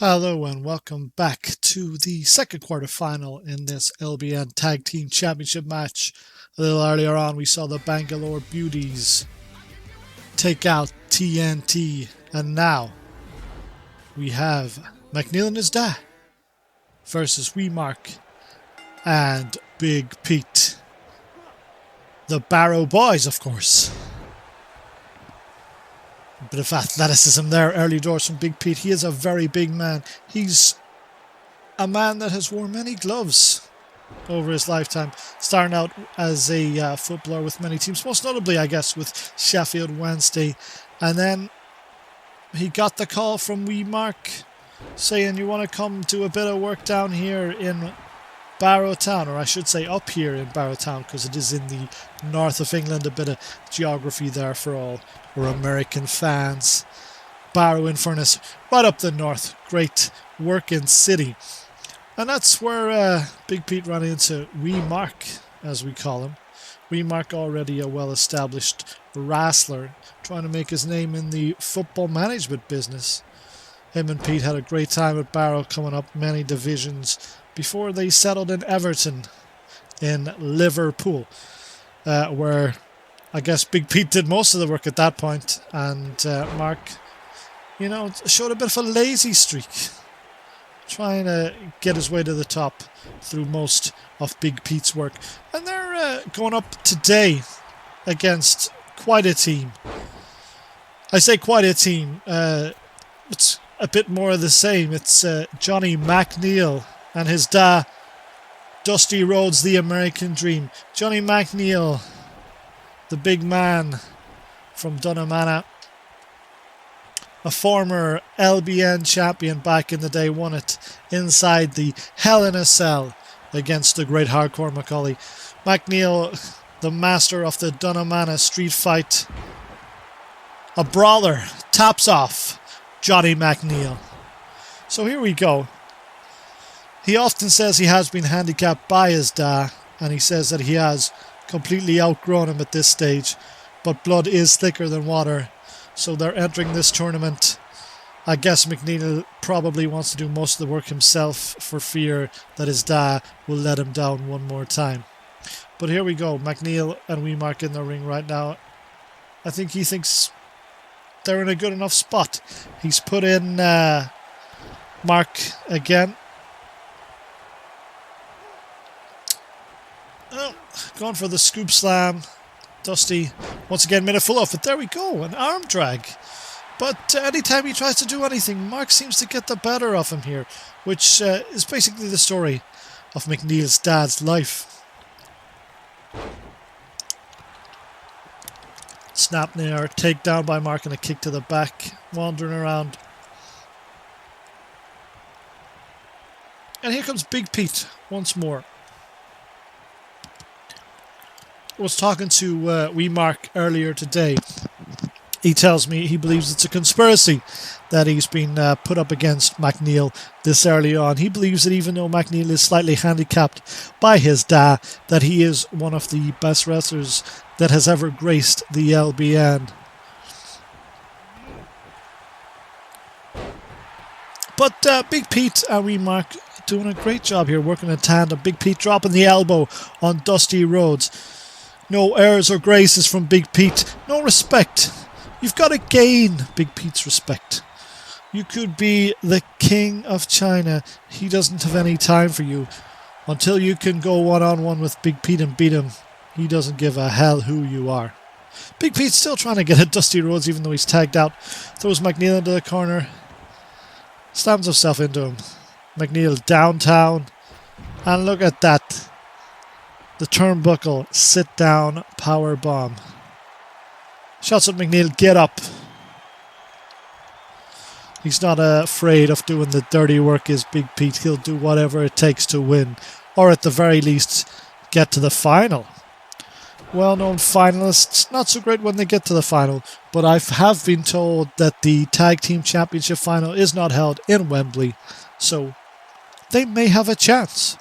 Hello and welcome back to the second quarterfinal in this LBN Tag Team Championship match. A little earlier on we saw the Bangalore Beauties take out TNT, and now we have MACNEAL and his dad versus Wemark and Big Pete. The Barrow boys, of course. A bit of athleticism there, early doors from Big Pete. He is a very big man. He's a man that has worn many gloves over his lifetime, starting out as a footballer with many teams, most notably, I guess, with Sheffield Wednesday. And then he got the call from Wemark saying, you want to come do a bit of work down here in Barrow Town, or I should say up here in Barrow Town, because it is in the north of England. A bit of geography there for all our American fans. Barrow, in Furness, right up the north. Great working city. And that's where Big Pete ran into Wemark, as we call him. Wemark, already a well-established wrestler, trying to make his name in the football management business. Him and Pete had a great time at Barrow, coming up many divisions before they settled in Everton in Liverpool, where I guess Big Pete did most of the work at that point, and Mark, showed a bit of a lazy streak, trying to get his way to the top through most of Big Pete's work. And they're going up today against quite a team. I say quite a team. It's a bit more of the same. It's Johnny MACNEAL and his dad, Dusty Rhodes, the American Dream. Johnny MACNEAL, the big man from Dunnamana, a former LBN champion back in the day, won it inside the Hell in a Cell against the great hardcore Macaulay. MACNEAL, the master of the Dunnamana street fight, a brawler, tops off Johnny MACNEAL. So here we go. He often says he has been handicapped by his dad, and he says that he has completely outgrown him at this stage, but blood is thicker than water, so they're entering this tournament. I guess MACNEAL probably wants to do most of the work himself for fear that his dad will let him down one more time. But here we go, MACNEAL and Wemark in the ring right now. I think he thinks they're in a good enough spot. He's put in Mark again. Oh, going for the scoop slam. Dusty once again made a full off it. There we go, an arm drag. But anytime he tries to do anything, Mark seems to get the better of him here, which is basically the story of MACNEAL's dad's life. Snap there, takedown by Mark and a kick to the back, wandering around. And here comes Big Pete once more. I was talking to Wemark earlier today. He tells me he believes it's a conspiracy that he's been put up against MACNEAL this early on. He believes that even though MACNEAL is slightly handicapped by his dad, that he is one of the best wrestlers that has ever graced the LBN. But Big Pete and Wemark doing a great job here, working in tandem. Big Pete dropping the elbow on Dusty Rhodes. No airs or graces from Big Pete. No respect. You've got to gain Big Pete's respect. You could be the king of China. He doesn't have any time for you. Until you can go one-on-one with Big Pete and beat him, he doesn't give a hell who you are. Big Pete's still trying to get at Dusty Rhodes even though he's tagged out. Throws MACNEAL into the corner. Slams himself into him. MACNEAL downtown. And look at that. The turnbuckle sit-down power bomb. Shouts at MACNEAL, get up. He's not afraid of doing the dirty work, is Big Pete. He'll do whatever it takes to win, or at the very least, get to the final. Well-known finalists, not so great when they get to the final, but I have been told that the Tag Team Championship final is not held in Wembley, so they may have a chance.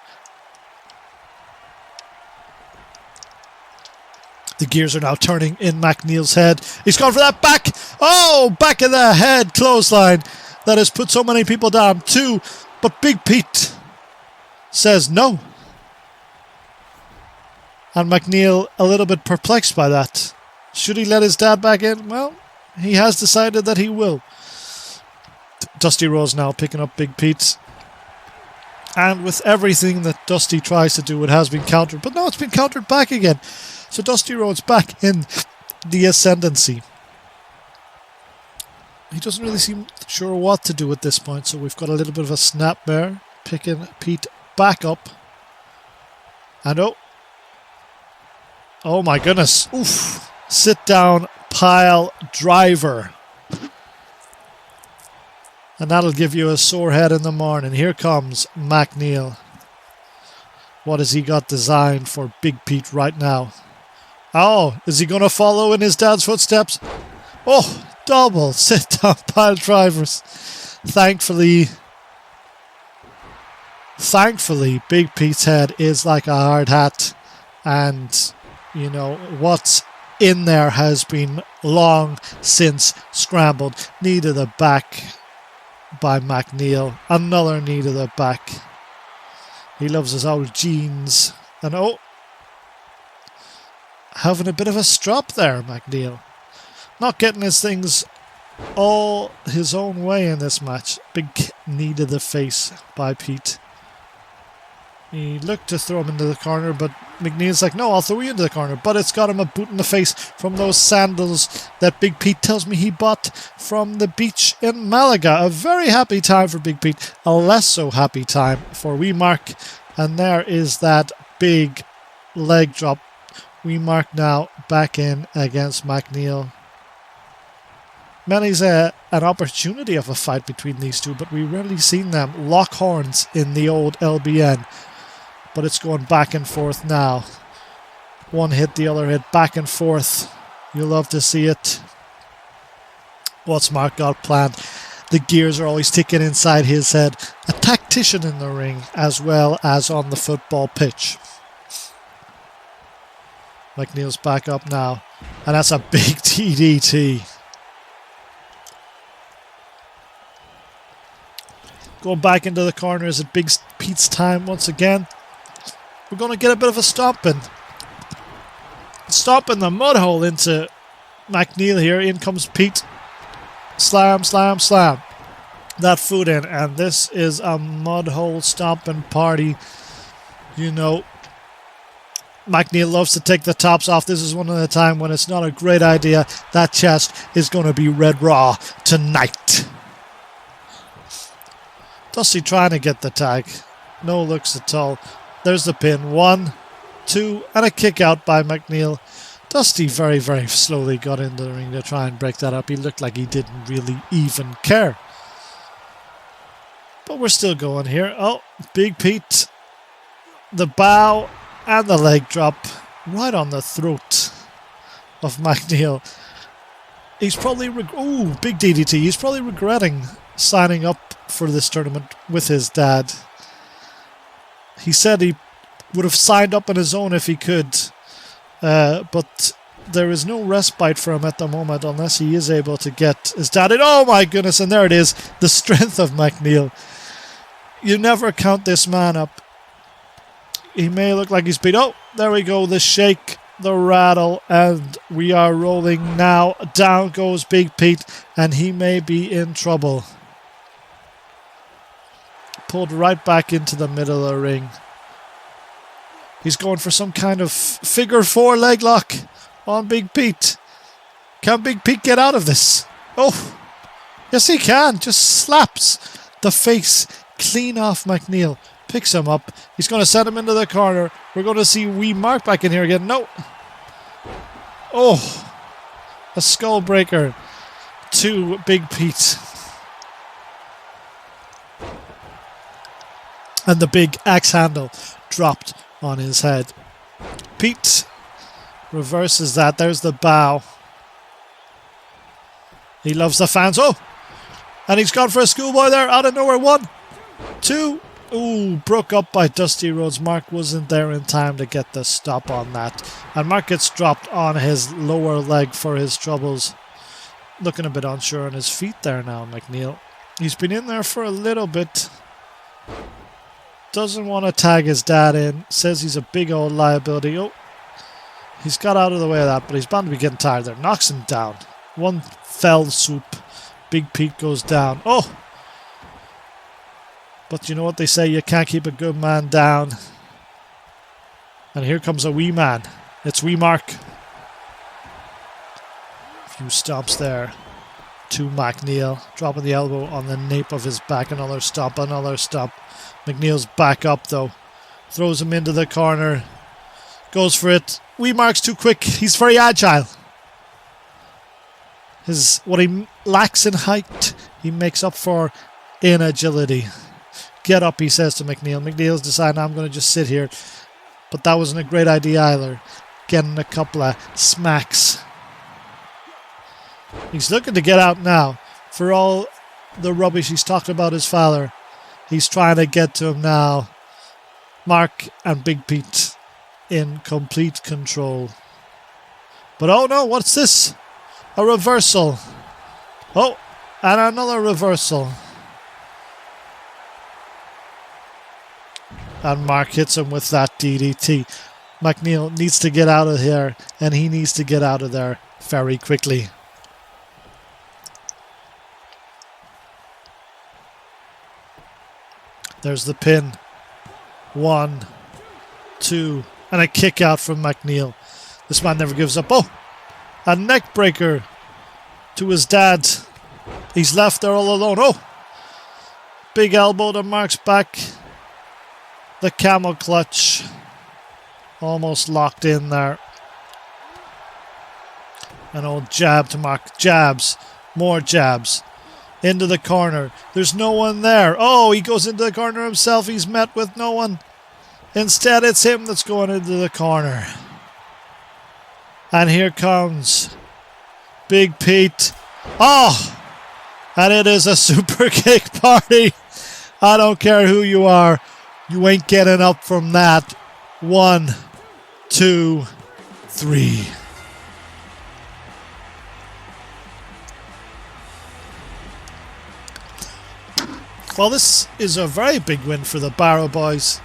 The gears are now turning in MACNEAL's head. He's gone for that back. Oh, back of the head clothesline. that has put so many people down. 2, but Big Pete says no. And MACNEAL a little bit perplexed by that. Should he let his dad back in? Well, he has decided that he will. Dusty Rhodes now picking up Big Pete. And with everything that Dusty tries to do, it has been countered. But no, it's been countered back again. So Dusty Rhodes back in the ascendancy. He doesn't really seem sure what to do at this point. So we've got a little bit of a snap there. Picking Pete back up. And oh my goodness. Oof. Sit down pile driver. And that'll give you a sore head in the morning. Here comes MACNEAL. What has he got designed for Big Pete right now? Oh, is he going to follow in his dad's footsteps? Oh, double sit-down pile drivers. Thankfully, Big Pete's head is like a hard hat. And, you know, what's in there has been long since scrambled. Knee to the back by MACNEAL. Another knee to the back. He loves his old jeans. And having a bit of a strop there, MACNEAL. Not getting his things all his own way in this match. Big knee to the face by Pete. He looked to throw him into the corner, but MACNEAL's like, no, I'll throw you into the corner. But it's got him a boot in the face from those sandals that Big Pete tells me he bought from the beach in Malaga. A very happy time for Big Pete. A less so happy time for wee Mark. And there is that big leg drop. Wee Mark now back in against MACNEAL. Many's an opportunity of a fight between these two, but we've rarely seen them lock horns in the old LBN. But it's going back and forth now. One hit, the other hit, back and forth. You'll love to see it. What's Mark got planned? The gears are always ticking inside his head. A tactician in the ring as well as on the football pitch. MACNEAL's back up now. And that's a big DDT. Going back into the corner. Is it Big Pete's time once again? We're going to get a bit of a stomping. Stomping the mud hole into MACNEAL here. In comes Pete. Slam, slam, slam. That foot in. And this is a mud hole stomping party. You know, MACNEAL loves to take the tops off. This is one of the time when it's not a great idea. That chest is going to be red raw tonight. Dusty trying to get the tag. No looks at all. There's the pin. 1, 2, and a kick out by MACNEAL. Dusty very, very slowly got into the ring to try and break that up. He looked like he didn't really even care. But we're still going here. Oh, Big Pete. The bow and the leg drop right on the throat of MACNEAL. He's probably... big DDT. He's probably regretting signing up for this tournament with his dad. He said he would have signed up on his own if he could, but there is no respite for him at the moment unless he is able to get his dad in. Oh my goodness, and there it is, the strength of MACNEAL. You never count this man up. He may look like he's beat. Oh, there we go, the shake, the rattle, and we are rolling now. Down goes Big Pete, and he may be in trouble. Pulled right back into the middle of the ring. He's going for some kind of figure 4 leg lock on Big Pete. Can Big Pete get out of this? Oh, yes he can. Just slaps the face clean off MACNEAL. Picks him up. He's going to send him into the corner. We're going to see wee Mark back in here again. No. Oh, a skull breaker to Big Pete. And the big axe handle dropped on his head. Pete reverses that. There's the bow. He loves the fans. Oh! And he's gone for a schoolboy there out of nowhere. 1, 2. Ooh, broke up by Dusty Rhodes. Mark wasn't there in time to get the stop on that. And Mark gets dropped on his lower leg for his troubles. Looking a bit unsure on his feet there now, MACNEAL. He's been in there for a little bit. Doesn't want to tag his dad in. Says he's a big old liability. Oh, he's got out of the way of that, but he's bound to be getting tired there. Knocks him down. One fell swoop. Big Pete goes down. Oh! But you know what they say, you can't keep a good man down. And here comes a wee man. It's wee Mark. A few stomps there to MACNEAL. Dropping the elbow on the nape of his back. Another stomp, another stomp. McNeil's back up though. Throws him into the corner. Goes for it. Wee Mark's too quick. He's very agile. What he lacks in height, he makes up for in agility. Get up, he says to McNeil. McNeil's deciding, I'm going to just sit here. But that wasn't a great idea either. Getting a couple of smacks. He's looking to get out now. For all the rubbish he's talked about his father, he's trying to get to him now. Mark and Big Pete in complete control. But oh no, what's this? A reversal. Oh, and another reversal. And Mark hits him with that DDT. McNeil needs to get out of here, and he needs to get out of there very quickly. There's the pin. 1, 2, and a kick out from McNeil. This man never gives up. Oh, a neck breaker to his dad. He's left there all alone. Oh, big elbow to Mark's back. The camel clutch. Almost locked in there. An old jab to Mark. Jabs. More jabs. Into the corner. There's no one there. Oh, he goes into the corner himself. He's met with no one. Instead, it's him that's going into the corner. And here comes Big Pete. Oh! And it is a super kick party. I don't care who you are. You ain't getting up from that. 1, 2, 3. Well, this is a very big win for the Barrow boys.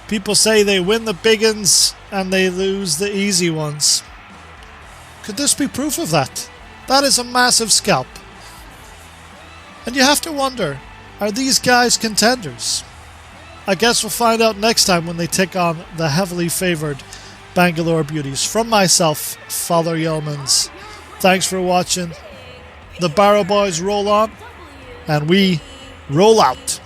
People say they win the big ones and they lose the easy ones. Could this be proof of that? That is a massive scalp. And you have to wonder, are these guys contenders? I guess we'll find out next time when they take on the heavily favoured Bangalore Beauties. From myself, Father Yeomans, thanks for watching. The Barrow boys roll on, and we roll out.